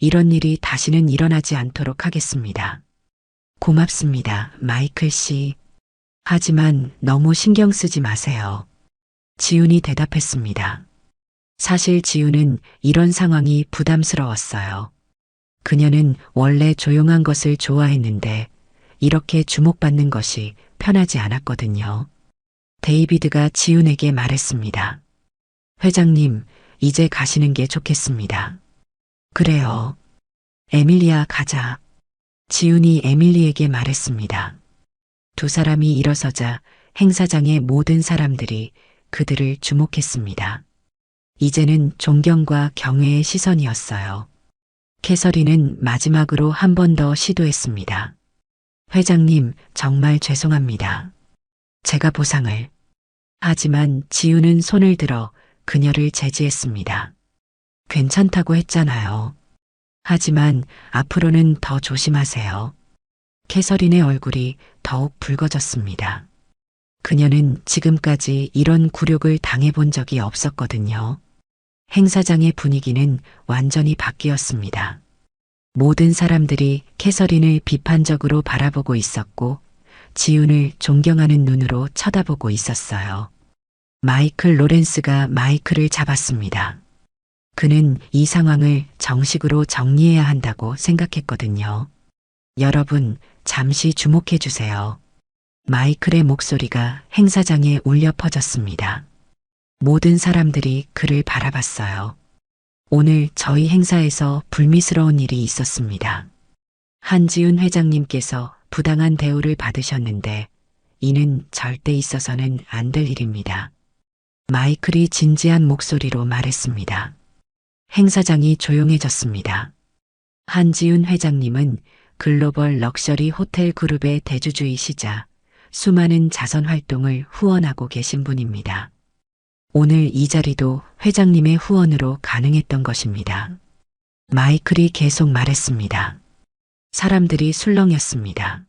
Speaker 1: 이런 일이 다시는 일어나지 않도록 하겠습니다. 고맙습니다, 마이클 씨. 하지만 너무 신경 쓰지 마세요. 지훈이 대답했습니다. 사실 지훈은 이런 상황이 부담스러웠어요. 그녀는 원래 조용한 것을 좋아했는데 이렇게 주목받는 것이 편하지 않았거든요. 데이비드가 지훈에게 말했습니다. 회장님, 이제 가시는 게 좋겠습니다. 그래요. 에밀리야, 가자. 지훈이 에밀리에게 말했습니다. 두 사람이 일어서자 행사장의 모든 사람들이 그들을 주목했습니다. 이제는 존경과 경외의 시선이었어요. 캐서린은 마지막으로 한 번 더 시도했습니다. 회장님, 정말 죄송합니다. 제가 보상을... 하지만 지훈은 손을 들어 그녀를 제지했습니다. 괜찮다고 했잖아요. 하지만 앞으로는 더 조심하세요. 캐서린의 얼굴이 더욱 붉어졌습니다. 그녀는 지금까지 이런 굴욕을 당해본 적이 없었거든요. 행사장의 분위기는 완전히 바뀌었습니다. 모든 사람들이 캐서린을 비판적으로 바라보고 있었고 지훈을 존경하는 눈으로 쳐다보고 있었어요. 마이클 로렌스가 마이크를 잡았습니다. 그는 이 상황을 정식으로 정리해야 한다고 생각했거든요. 여러분, 잠시 주목해 주세요. 마이클의 목소리가 행사장에 울려 퍼졌습니다. 모든 사람들이 그를 바라봤어요. 오늘 저희 행사에서 불미스러운 일이 있었습니다. 한지훈 회장님께서 부당한 대우를 받으셨는데 이는 절대 있어서는 안 될 일입니다. 마이클이 진지한 목소리로 말했습니다. 행사장이 조용해졌습니다. 한지훈 회장님은 글로벌 럭셔리 호텔 그룹의 대주주이시자 수많은 자선 활동을 후원하고 계신 분입니다. 오늘 이 자리도 회장님의 후원으로 가능했던 것입니다. 마이클이 계속 말했습니다. 사람들이 술렁였습니다.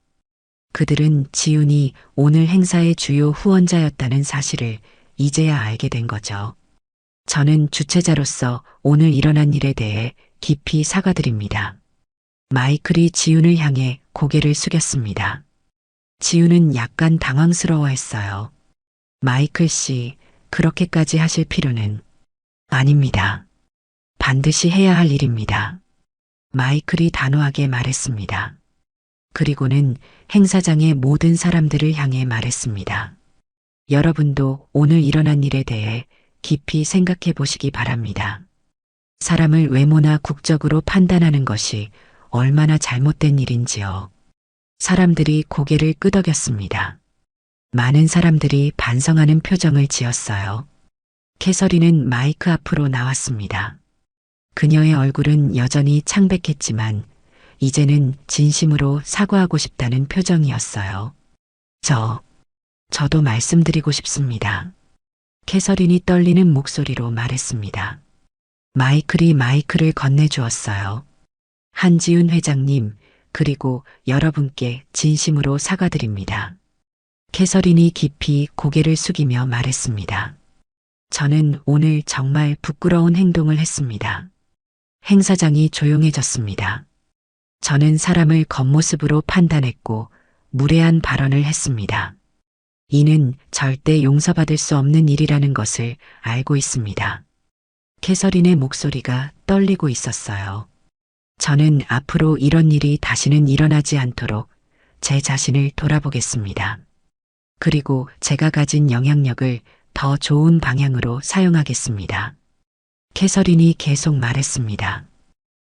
Speaker 1: 그들은 지훈이 오늘 행사의 주요 후원자였다는 사실을 이제야 알게 된 거죠. 저는 주최자로서 오늘 일어난 일에 대해 깊이 사과드립니다. 마이클이 지훈을 향해 고개를 숙였습니다. 지훈은 약간 당황스러워했어요. 마이클 씨, 그렇게까지 하실 필요는 아닙니다. 반드시 해야 할 일입니다. 마이클이 단호하게 말했습니다. 그리고는 행사장의 모든 사람들을 향해 말했습니다. 여러분도 오늘 일어난 일에 대해 깊이 생각해 보시기 바랍니다. 사람을 외모나 국적으로 판단하는 것이 얼마나 잘못된 일인지요. 사람들이 고개를 끄덕였습니다. 많은 사람들이 반성하는 표정을 지었어요. 캐서린은 마이크 앞으로 나왔습니다. 그녀의 얼굴은 여전히 창백했지만 이제는 진심으로 사과하고 싶다는 표정이었어요. 저도 말씀드리고 싶습니다. 캐서린이 떨리는 목소리로 말했습니다. 마이클이 마이크를 건네주었어요. 한지훈 회장님, 그리고 여러분께 진심으로 사과드립니다. 캐서린이 깊이 고개를 숙이며 말했습니다. 저는 오늘 정말 부끄러운 행동을 했습니다. 행사장이 조용해졌습니다. 저는 사람을 겉모습으로 판단했고 무례한 발언을 했습니다. 이는 절대 용서받을 수 없는 일이라는 것을 알고 있습니다. 캐서린의 목소리가 떨리고 있었어요. 저는 앞으로 이런 일이 다시는 일어나지 않도록 제 자신을 돌아보겠습니다. 그리고 제가 가진 영향력을 더 좋은 방향으로 사용하겠습니다. 캐서린이 계속 말했습니다.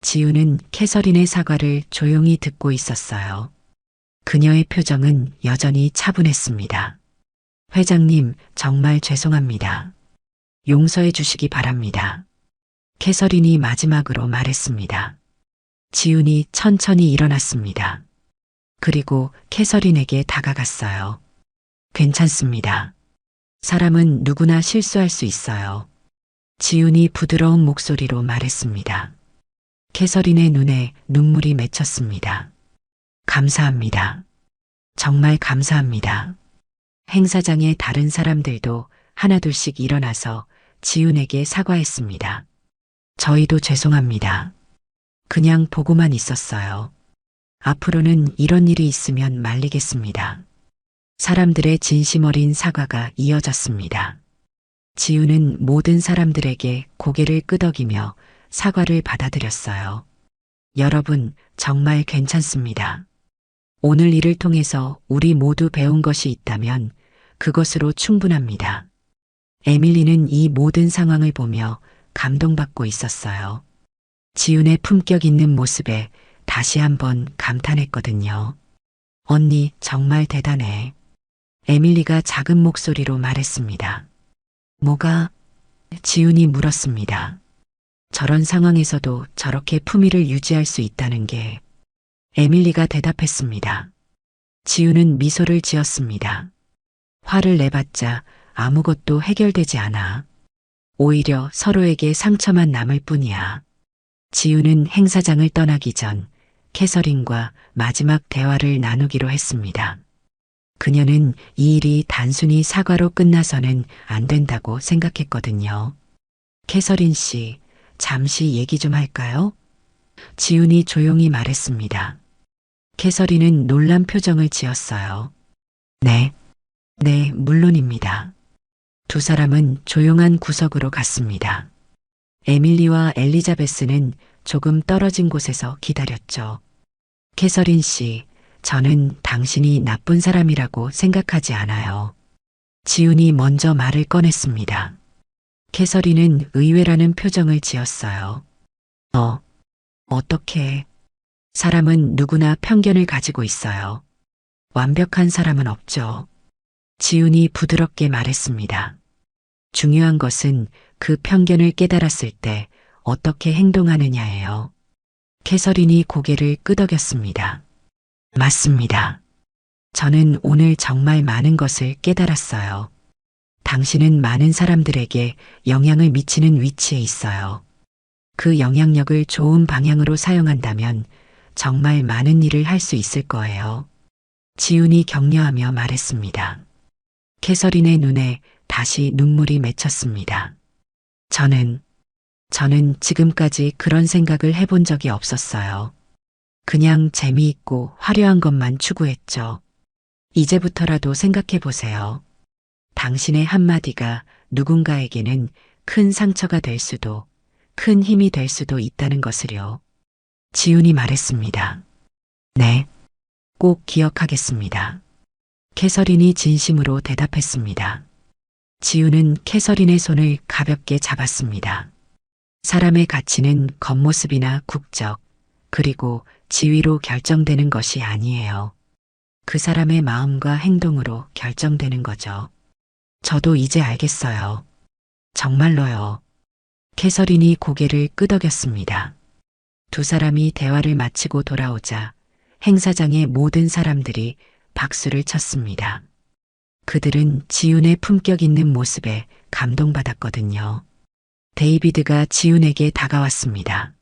Speaker 1: 지훈은 캐서린의 사과를 조용히 듣고 있었어요. 그녀의 표정은 여전히 차분했습니다. 회장님, 정말 죄송합니다. 용서해 주시기 바랍니다. 캐서린이 마지막으로 말했습니다. 지훈이 천천히 일어났습니다. 그리고 캐서린에게 다가갔어요. 괜찮습니다. 사람은 누구나 실수할 수 있어요. 지훈이 부드러운 목소리로 말했습니다. 캐서린의 눈에 눈물이 맺혔습니다. 감사합니다. 정말 감사합니다. 행사장의 다른 사람들도 하나둘씩 일어나서 지훈에게 사과했습니다. 저희도 죄송합니다. 그냥 보고만 있었어요. 앞으로는 이런 일이 있으면 말리겠습니다. 사람들의 진심 어린 사과가 이어졌습니다. 지훈은 모든 사람들에게 고개를 끄덕이며 사과를 받아들였어요. 여러분, 정말 괜찮습니다. 오늘 일을 통해서 우리 모두 배운 것이 있다면 그것으로 충분합니다. 에밀리는 이 모든 상황을 보며 감동받고 있었어요. 지훈의 품격 있는 모습에 다시 한번 감탄했거든요. 언니, 정말 대단해. 에밀리가 작은 목소리로 말했습니다. 뭐가? 지훈이 물었습니다. 저런 상황에서도 저렇게 품위를 유지할 수 있다는 게. 에밀리가 대답했습니다. 지훈은 미소를 지었습니다. 화를 내봤자 아무것도 해결되지 않아. 오히려 서로에게 상처만 남을 뿐이야. 지훈은 행사장을 떠나기 전 캐서린과 마지막 대화를 나누기로 했습니다. 그녀는 이 일이 단순히 사과로 끝나서는 안 된다고 생각했거든요. 캐서린 씨, 잠시 얘기 좀 할까요? 지훈이 조용히 말했습니다. 캐서린은 놀란 표정을 지었어요. 네, 네, 물론입니다. 두 사람은 조용한 구석으로 갔습니다. 에밀리와 엘리자베스는 조금 떨어진 곳에서 기다렸죠. 캐서린 씨, 저는 당신이 나쁜 사람이라고 생각하지 않아요. 지훈이 먼저 말을 꺼냈습니다. 캐서린은 의외라는 표정을 지었어요. 어떻게? 사람은 누구나 편견을 가지고 있어요. 완벽한 사람은 없죠. 지훈이 부드럽게 말했습니다. 중요한 것은 그 편견을 깨달았을 때 어떻게 행동하느냐예요. 캐서린이 고개를 끄덕였습니다. 맞습니다. 저는 오늘 정말 많은 것을 깨달았어요. 당신은 많은 사람들에게 영향을 미치는 위치에 있어요. 그 영향력을 좋은 방향으로 사용한다면 정말 많은 일을 할 수 있을 거예요. 지훈이 격려하며 말했습니다. 캐서린의 눈에 다시 눈물이 맺혔습니다. 저는 지금까지 그런 생각을 해본 적이 없었어요. 그냥 재미있고 화려한 것만 추구했죠. 이제부터라도 생각해 보세요. 당신의 한마디가 누군가에게는 큰 상처가 될 수도, 큰 힘이 될 수도 있다는 것을요. 지훈이 말했습니다. 네, 꼭 기억하겠습니다. 캐서린이 진심으로 대답했습니다. 지훈은 캐서린의 손을 가볍게 잡았습니다. 사람의 가치는 겉모습이나 국적, 그리고 지위로 결정되는 것이 아니에요. 그 사람의 마음과 행동으로 결정되는 거죠. 저도 이제 알겠어요. 정말로요. 캐서린이 고개를 끄덕였습니다. 두 사람이 대화를 마치고 돌아오자 행사장의 모든 사람들이 박수를 쳤습니다. 그들은 지훈의 품격 있는 모습에 감동받았거든요. 데이비드가 지훈에게 다가왔습니다.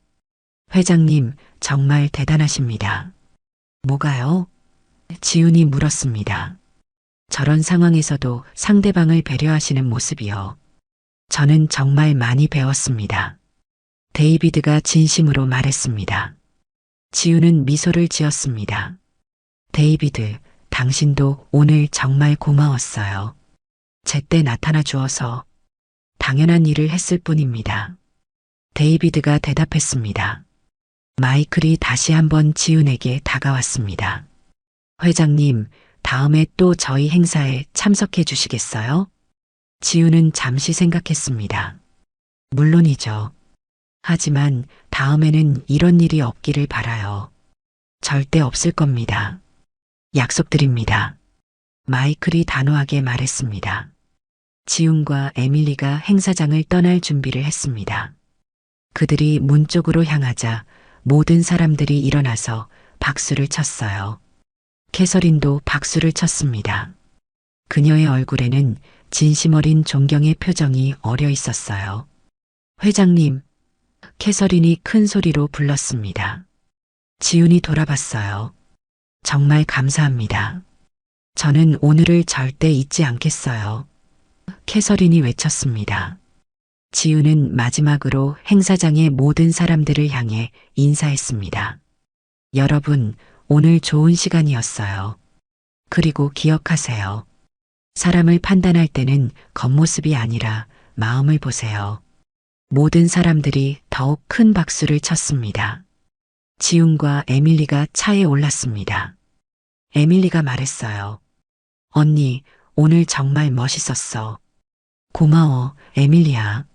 Speaker 1: 회장님, 정말 대단하십니다. 뭐가요? 지훈이 물었습니다. 저런 상황에서도 상대방을 배려하시는 모습이요. 저는 정말 많이 배웠습니다. 데이비드가 진심으로 말했습니다. 지훈은 미소를 지었습니다. 데이비드, 당신도 오늘 정말 고마웠어요. 제때 나타나 주어서 당연한 일을 했을 뿐입니다. 데이비드가 대답했습니다. 마이클이 다시 한번 지훈에게 다가왔습니다. 회장님, 다음에 또 저희 행사에 참석해 주시겠어요? 지훈은 잠시 생각했습니다. 물론이죠. 하지만 다음에는 이런 일이 없기를 바라요. 절대 없을 겁니다. 약속드립니다. 마이클이 단호하게 말했습니다. 지훈과 에밀리가 행사장을 떠날 준비를 했습니다. 그들이 문 쪽으로 향하자 모든 사람들이 일어나서 박수를 쳤어요. 캐서린도 박수를 쳤습니다. 그녀의 얼굴에는 진심 어린 존경의 표정이 어려 있었어요. 회장님, 캐서린이 큰 소리로 불렀습니다. 지훈이 돌아봤어요. 정말 감사합니다. 저는 오늘을 절대 잊지 않겠어요. 캐서린이 외쳤습니다. 지훈은 마지막으로 행사장의 모든 사람들을 향해 인사했습니다. 여러분, 오늘 좋은 시간이었어요. 그리고 기억하세요. 사람을 판단할 때는 겉모습이 아니라 마음을 보세요. 모든 사람들이 더욱 큰 박수를 쳤습니다. 지훈과 에밀리가 차에 올랐습니다. 에밀리가 말했어요. 언니, 오늘 정말 멋있었어. 고마워, 에밀리야.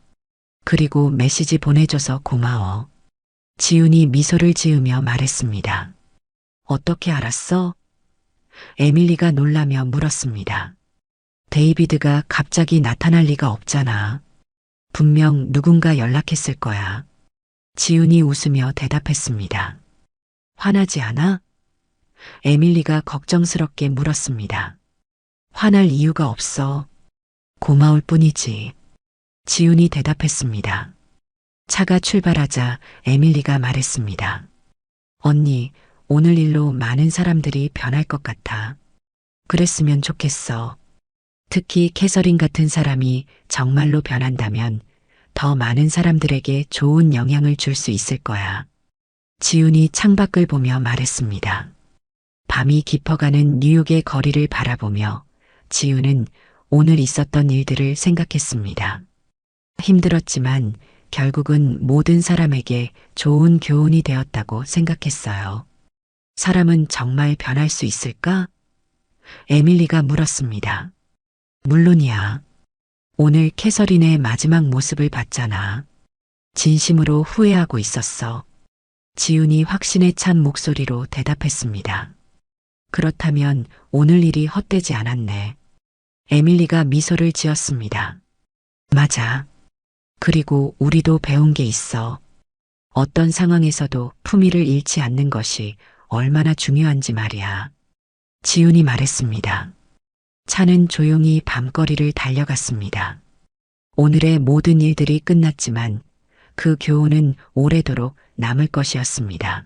Speaker 1: 그리고 메시지 보내줘서 고마워. 지훈이 미소를 지으며 말했습니다. 어떻게 알았어? 에밀리가 놀라며 물었습니다. 데이비드가 갑자기 나타날 리가 없잖아. 분명 누군가 연락했을 거야. 지훈이 웃으며 대답했습니다. 화나지 않아? 에밀리가 걱정스럽게 물었습니다. 화날 이유가 없어. 고마울 뿐이지. 지훈이 대답했습니다. 차가 출발하자 에밀리가 말했습니다. 언니, 오늘 일로 많은 사람들이 변할 것 같아. 그랬으면 좋겠어. 특히 캐서린 같은 사람이 정말로 변한다면 더 많은 사람들에게 좋은 영향을 줄 수 있을 거야. 지훈이 창밖을 보며 말했습니다. 밤이 깊어가는 뉴욕의 거리를 바라보며 지훈은 오늘 있었던 일들을 생각했습니다. 힘들었지만 결국은 모든 사람에게 좋은 교훈이 되었다고 생각했어요. 사람은 정말 변할 수 있을까? 에밀리가 물었습니다. 물론이야. 오늘 캐서린의 마지막 모습을 봤잖아. 진심으로 후회하고 있었어. 지훈이 확신에 찬 목소리로 대답했습니다. 그렇다면 오늘 일이 헛되지 않았네. 에밀리가 미소를 지었습니다. 맞아. 그리고 우리도 배운 게 있어. 어떤 상황에서도 품위를 잃지 않는 것이 얼마나 중요한지 말이야. 지훈이 말했습니다. 차는 조용히 밤거리를 달려갔습니다. 오늘의 모든 일들이 끝났지만 그 교훈은 오래도록 남을 것이었습니다.